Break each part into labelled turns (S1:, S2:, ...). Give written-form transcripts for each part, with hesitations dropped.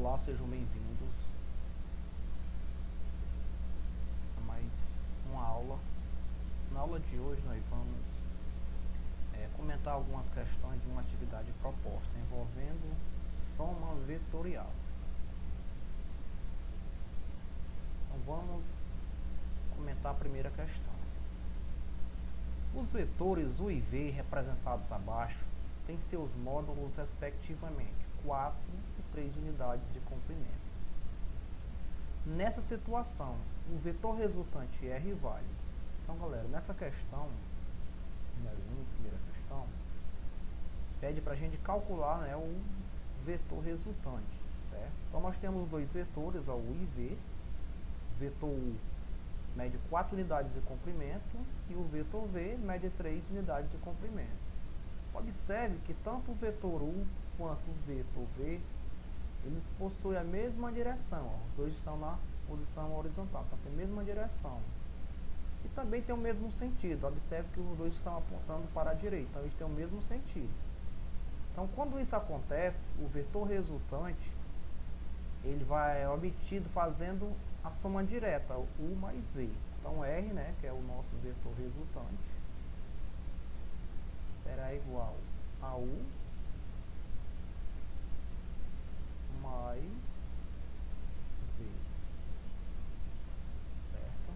S1: Olá, sejam bem-vindos a mais uma aula. Na aula de hoje nós vamos comentar algumas questões de uma atividade proposta envolvendo soma vetorial. Então vamos comentar a primeira questão. Os vetores U e V representados abaixo têm seus módulos respectivamente 4 e 3 unidades de comprimento. Nessa situação, o vetor resultante R vale. Então, galera, nessa questão, primeira questão, pede para a gente calcular, né, o vetor resultante, certo? Então, nós temos dois vetores, ó, U e V. O vetor U mede 4 unidades de comprimento e o vetor V mede 3 unidades de comprimento. Observe que tanto o vetor U quanto o vetor V, eles possuem a mesma direção, ó. Os dois estão na posição horizontal, então tem a mesma direção. E também tem o mesmo sentido. Observe que os dois estão apontando para a direita, então eles têm o mesmo sentido. Então, quando isso acontece, o vetor resultante, ele vai obtido fazendo a soma direta, U mais V. Então, R, né, que é o nosso vetor resultante, será igual a U mais V, certo?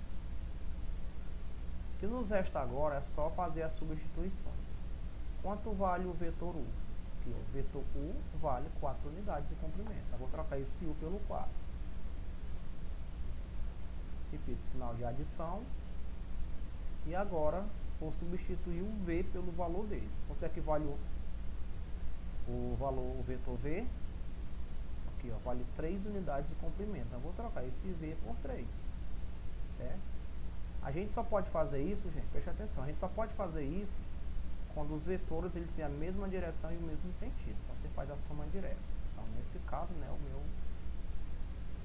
S1: O que nos resta agora é só fazer as substituições. Quanto vale o vetor U? Aqui, o vetor U vale 4 unidades de comprimento. Eu vou trocar esse U pelo 4. Repito, sinal de adição. E agora, vou substituir o V pelo valor dele. Quanto é que vale o vetor V? Aqui, ó, vale 3 unidades de comprimento. Eu vou trocar esse V por 3, certo? A gente só pode fazer isso, gente, preste atenção, a gente só pode fazer isso quando os vetores ele têm a mesma direção e o mesmo sentido. Então, você faz a soma direta. Então, nesse caso, né, o meu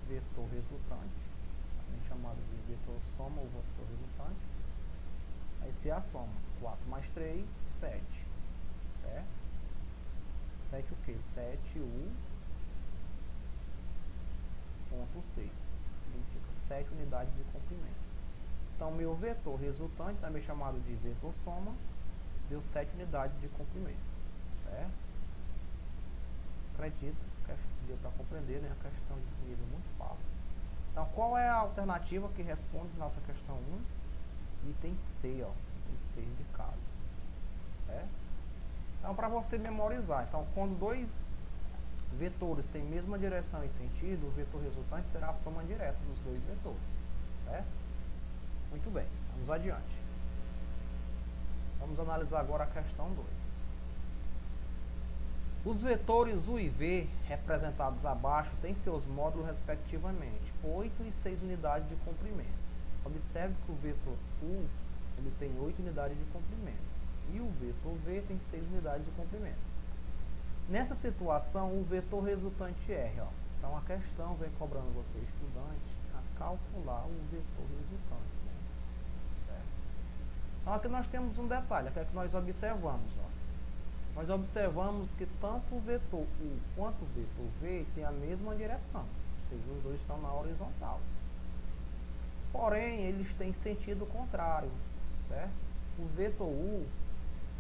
S1: vetor resultante, também chamado de vetor soma ou vetor resultante, vai ser a soma. 4 mais 3, 7, certo? 7 o quê? 7U ponto C, significa 7 unidades de comprimento. Então, meu vetor resultante, também chamado de vetor soma, deu 7 unidades de comprimento, certo? Acredito que deu para compreender, né? A questão de nível muito fácil. Então, qual é a alternativa que responde nossa questão 1? Item C, ó, item C de casa, certo? Então, para você memorizar, então, quando dois vetores têm mesma direção e sentido, o vetor resultante será a soma direta dos dois vetores, certo? Muito bem, vamos adiante. Vamos analisar agora a questão 2. Os vetores U e V, representados abaixo, têm seus módulos respectivamente 8 e 6 unidades de comprimento. Observe que o vetor U ele tem 8 unidades de comprimento e o vetor V tem 6 unidades de comprimento. Nessa situação, o vetor resultante R, ó. Então a questão vem cobrando você, estudante, a calcular o vetor resultante, né? Certo? Então aqui nós temos um detalhe, o que é que nós observamos, ó? Nós observamos que tanto o vetor U quanto o vetor V têm a mesma direção, ou seja, os dois estão na horizontal. Porém, eles têm sentido contrário, certo? O vetor U,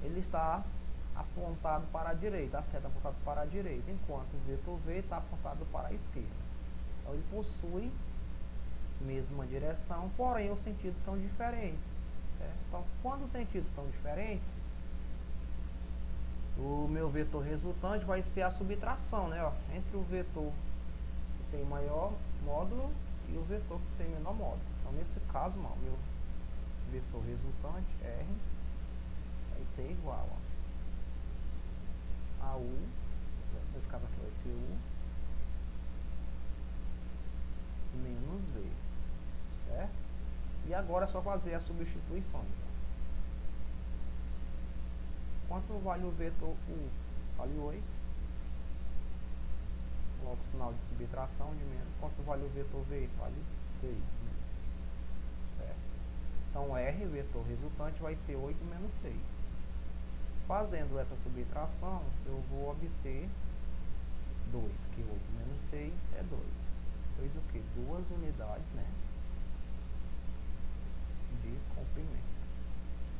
S1: ele está apontado para a direita, a seta apontada para a direita, enquanto o vetor V está apontado para a esquerda. Então, ele possui mesma direção, porém os sentidos são diferentes, certo? Então, quando os sentidos são diferentes, o meu vetor resultante vai ser a subtração, né, ó, entre o vetor que tem maior módulo e o vetor que tem menor módulo. Então, nesse caso, ó, o meu vetor resultante, R, vai ser igual, ó, a U, nesse caso aqui vai ser U, menos V, certo? E agora é só fazer as substituições, ó. Quanto vale o vetor U? Vale 8. Coloco o sinal de subtração de menos. Quanto vale o vetor V? Vale 6. Certo? Então, R, vetor resultante, vai ser 8 menos 6. Fazendo essa subtração, eu vou obter 2, que 8 menos 6 é 2. Pois o que? 2 unidades, né, de comprimento.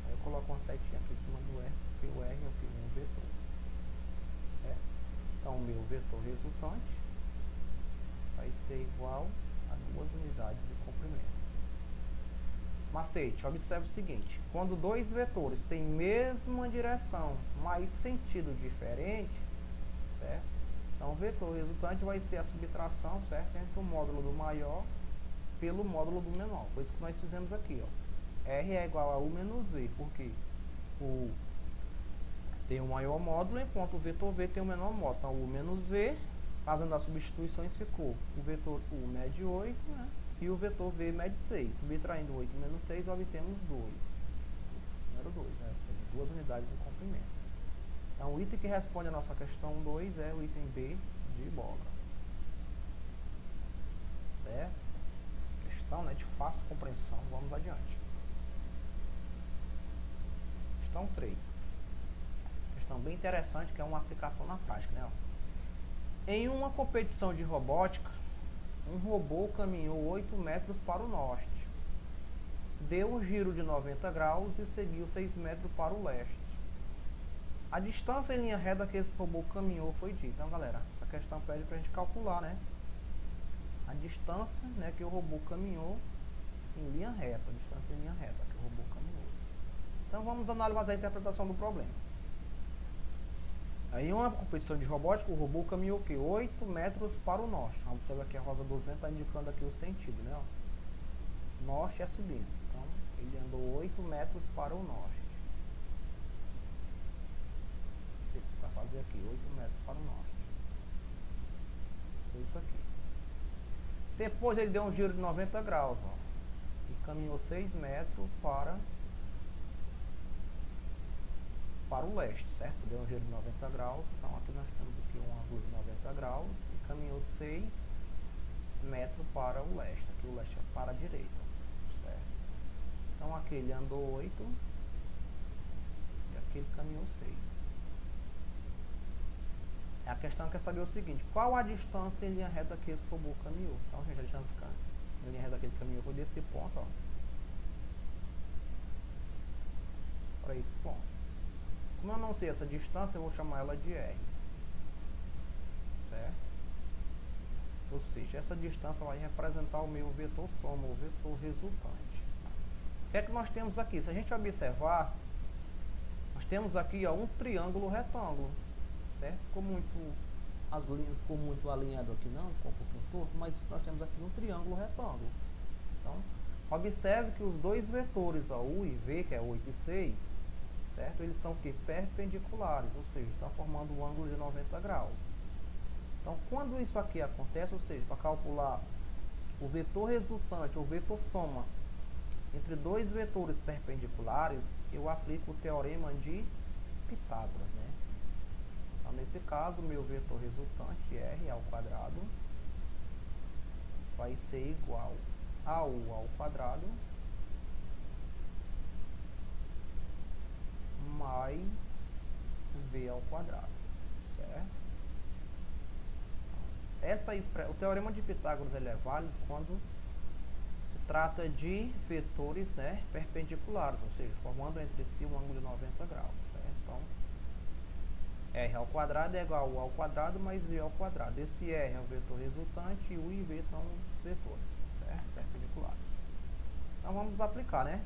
S1: Aí eu coloco uma setinha aqui em cima do R, porque o R é o que? Um vetor. Certo? Então, o meu vetor resultante vai ser igual a 2 unidades de comprimento. Macete, observe o seguinte: quando dois vetores têm mesma direção, mas sentido diferente, certo? Então, o vetor resultante vai ser a subtração, certo, entre o módulo do maior pelo módulo do menor. Foi isso que nós fizemos aqui, ó. R é igual a U menos V, porque o tem o maior módulo, enquanto o vetor V tem o menor módulo. Então, U menos V, fazendo as substituições, ficou o vetor U mede 8, né? E o vetor V mede 6. Subtraindo 8 menos 6, obtemos 2. Número 2, né? Ou seja, 2 unidades de comprimento. Então, o item que responde a nossa questão 2 é o item B de bola. Certo? Questão, né, de fácil compreensão. Vamos adiante. Questão 3. Questão bem interessante, que é uma aplicação na prática, né? Em uma competição de robótica, um robô caminhou 8 metros para o norte, deu um giro de 90 graus e seguiu 6 metros para o leste. A distância em linha reta que esse robô caminhou foi dita. Então, galera, essa questão pede para a gente calcular, né, a distância, né, que o robô caminhou em linha reta, a distância em linha reta que o robô caminhou. Então, vamos analisar a interpretação do problema. Aí, em uma competição de robótica, o robô caminhou o quê? 8 metros para o norte. Vamos observar aqui a rosa dos ventos está indicando aqui o sentido, né? Ó. Norte é subindo. Então, ele andou 8 metros para o norte. Para fazer aqui, 8 metros para o norte. Foi isso aqui. Depois ele deu um giro de 90 graus, ó. E caminhou 6 metros para o leste, certo? Deu um giro de 90 graus, então aqui nós temos aqui um ângulo de 90 graus e caminhou 6 metros para o leste, aqui o leste é para a direita, certo? Então aqui ele andou 8 e aqui ele caminhou 6. A questão quer saber o seguinte: qual a distância em linha reta que esse robô caminhou? Então, gente, a distância em linha reta que ele caminhou foi desse ponto, ó, para esse ponto. Como eu não sei essa distância, eu vou chamar ela de R. Certo? Ou seja, essa distância vai representar o meu vetor soma, o vetor resultante. O que é que nós temos aqui? Se a gente observar, nós temos aqui, ó, um triângulo retângulo. Certo? As linhas ficou muito alinhado aqui, não, ficou um pouquinho torto, mas nós temos aqui um triângulo retângulo. Então, observe que os dois vetores, ó, U e V, que é 8 e 6, certo? Eles são que perpendiculares, ou seja, estão formando um ângulo de 90 graus. Então, quando isso aqui acontece, ou seja, para calcular o vetor resultante ou vetor soma entre dois vetores perpendiculares, eu aplico o teorema de Pitágoras, né? Então, nesse caso, o meu vetor resultante, R ao quadrado, vai ser igual a U ao quadrado mais V ao quadrado, certo? O teorema de Pitágoras ele é válido quando se trata de vetores, né, perpendiculares, ou seja, formando entre si um ângulo de 90 graus, certo? Então, R ao quadrado é igual a U ao quadrado mais V ao quadrado. Esse R é o vetor resultante e U e V são os vetores, certo? Perpendiculares. Então, vamos aplicar, né,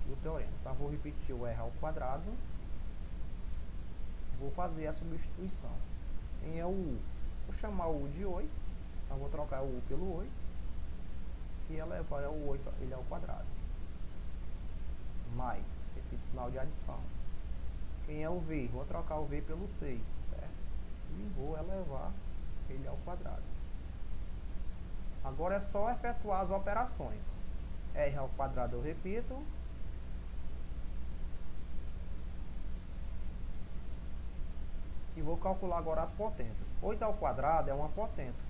S1: o teorema. Então, vou repetir o R ao quadrado. Vou fazer a substituição. Em é o U, vou chamar o U de 8. Então, vou trocar o U pelo 8 e elevar o 8 ele ao quadrado. Mais, repito o sinal de adição. Quem é o V? Vou trocar o V pelo 6, certo? E vou elevar ele ao quadrado. Agora é só efetuar as operações. R ao quadrado eu repito. E vou calcular agora as potências. 8 ao quadrado é uma potência.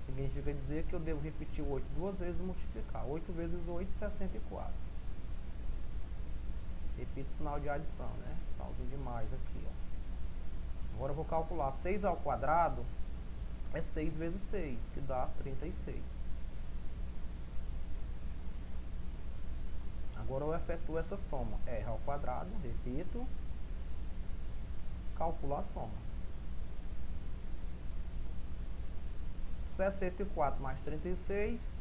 S1: Significa dizer que eu devo repetir o 8 duas vezes e multiplicar. 8 vezes 8, 64. Repito o sinal de adição, né? Sinalzinho de mais aqui, ó. Agora eu vou calcular 6 ao quadrado, é 6 vezes 6, que dá 36. Agora eu efetuo essa soma. R ao quadrado, repito, calculo a soma. 64 mais 36,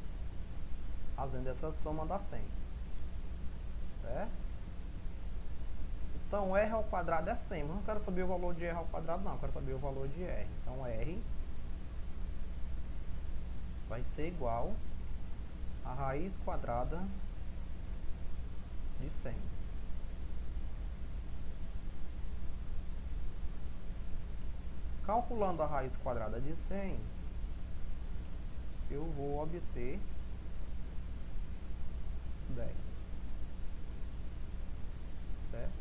S1: fazendo essa soma dá 100. Certo? Então, R ao quadrado é 100, mas não quero saber o valor de R ao quadrado, não. Eu quero saber o valor de R. Então, R vai ser igual a raiz quadrada de 100. Calculando a raiz quadrada de 100, eu vou obter 10. Certo?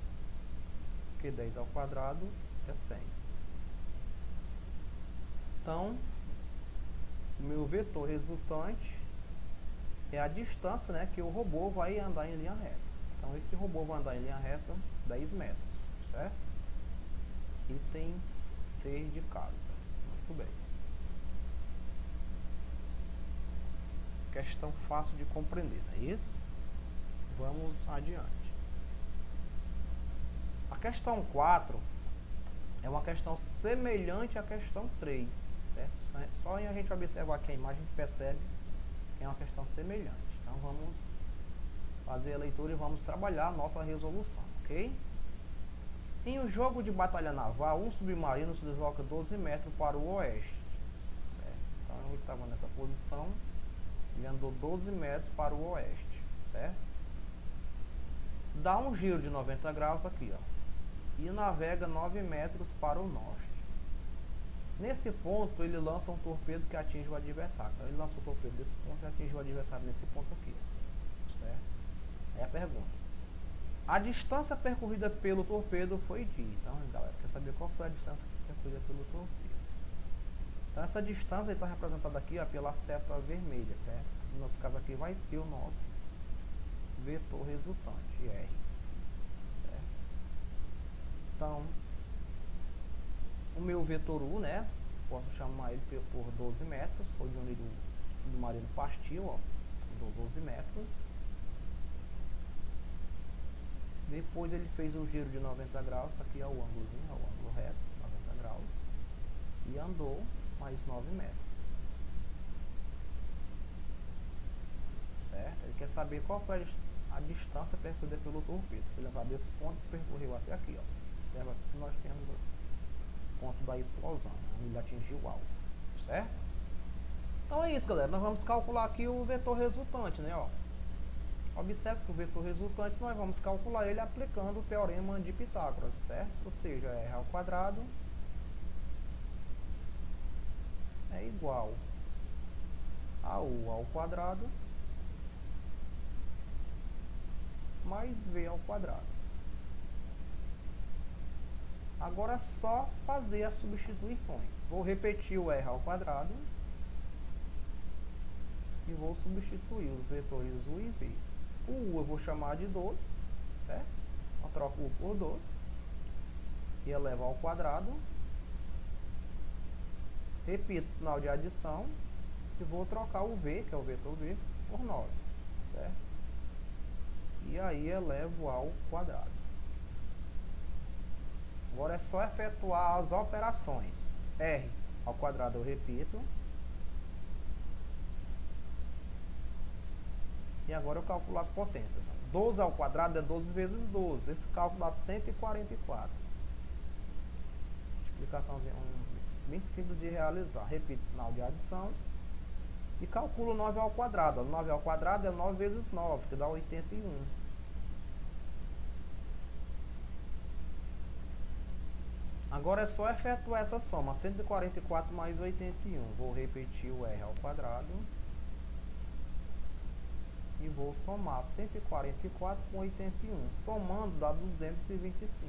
S1: Porque 10 ao quadrado é 100. Então, o meu vetor resultante é a distância, né, que o robô vai andar em linha reta. Então, esse robô vai andar em linha reta 10 metros, certo? Item C de casa. Muito bem. Questão fácil de compreender, não é isso? Vamos adiante. A questão 4 é uma questão semelhante à questão 3. Certo? Só em a gente observar aqui a imagem, a gente percebe que é uma questão semelhante. Então, vamos fazer a leitura e vamos trabalhar a nossa resolução, ok? Em um jogo de batalha naval, um submarino se desloca 12 metros para o oeste. Certo? Então, ele estava nessa posição, ele andou 12 metros para o oeste, certo? Dá um giro de 90 graus aqui, ó, e navega 9 metros para o norte. Nesse ponto, ele lança um torpedo que atinge o adversário. Então, ele lança o torpedo desse ponto e atinge o adversário nesse ponto aqui, certo? Aí a pergunta: a distância percorrida pelo torpedo foi de... Então, galera, quer saber qual foi a distância percorrida pelo torpedo? Então, essa distância está representada aqui, ó, pela seta vermelha, certo? No nosso caso aqui vai ser o nosso vetor resultante, R. Certo? Então, o meu vetor U, né? Posso chamar ele por 12 metros. Foi de onde o submarino partiu, ó. Andou 12 metros. Depois ele fez o giro de 90 graus. Aqui é o ângulozinho, é o ângulo reto, 90 graus. E andou mais 9 metros. Certo? Ele quer saber qual foi a distância percorrida pelo torpedo. Ele sabe esse ponto que percorreu até aqui, ó. Observa que nós temos o ponto da explosão, né? Ele atingiu o alvo, certo? Então é isso, galera. Nós vamos calcular aqui o vetor resultante, né? Ó. Observe que o vetor resultante nós vamos calcular ele aplicando o teorema de Pitágoras, certo? Ou seja, R ao quadrado é igual a U ao quadrado mais V ao quadrado. Agora é só fazer as substituições. Vou repetir o R ao quadrado e vou substituir os vetores U e V. O U eu vou chamar de 12, certo? Eu troco o U por 12 e elevo ao quadrado. Repito o sinal de adição e vou trocar o V, que é o vetor V, por 9, certo? E aí elevo ao quadrado. Agora é só efetuar as operações. R ao quadrado eu repito. E agora eu calculo as potências. 12 ao quadrado é 12 vezes 12. Esse cálculo dá 144. Multiplicaçãozinha bem simples de realizar. Repito o sinal de adição. E calculo 9 ao quadrado. 9 ao quadrado é 9 vezes 9, que dá 81. Agora é só efetuar essa soma. 144 mais 81. Vou repetir o R ao quadrado. E vou somar 144 com 81. Somando dá 225.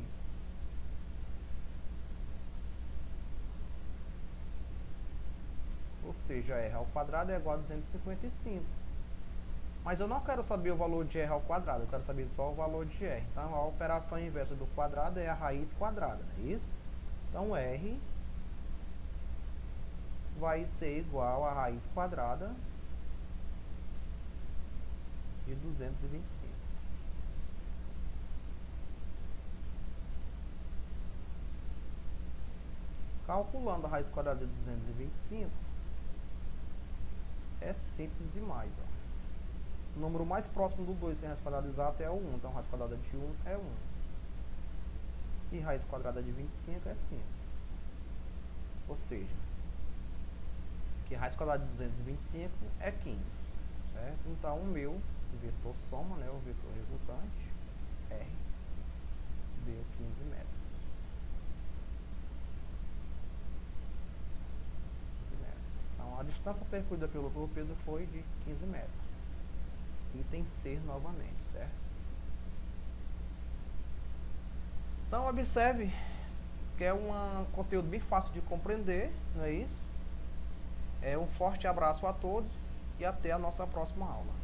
S1: Ou seja, R ao quadrado é igual a 255. Mas eu não quero saber o valor de R ao quadrado, eu quero saber só o valor de R. Então, a operação inversa do quadrado é a raiz quadrada, não é isso? Então R vai ser igual a raiz quadrada de 225. Calculando a raiz quadrada de 225, é simples demais. Ó. O número mais próximo do 2 tem raiz quadrada exata é o 1. Então, raiz quadrada de 1 é 1. E raiz quadrada de 25 é 5. Ou seja, que raiz quadrada de 225 é 15. Certo? Então, o meu vetor soma, né, o vetor resultante, R, deu 15 metros. Então, a distância percorrida pelo torpedo foi de 15 metros. Item C novamente, certo? Então, observe que é um conteúdo bem fácil de compreender, não é isso? Um forte abraço a todos e até a nossa próxima aula.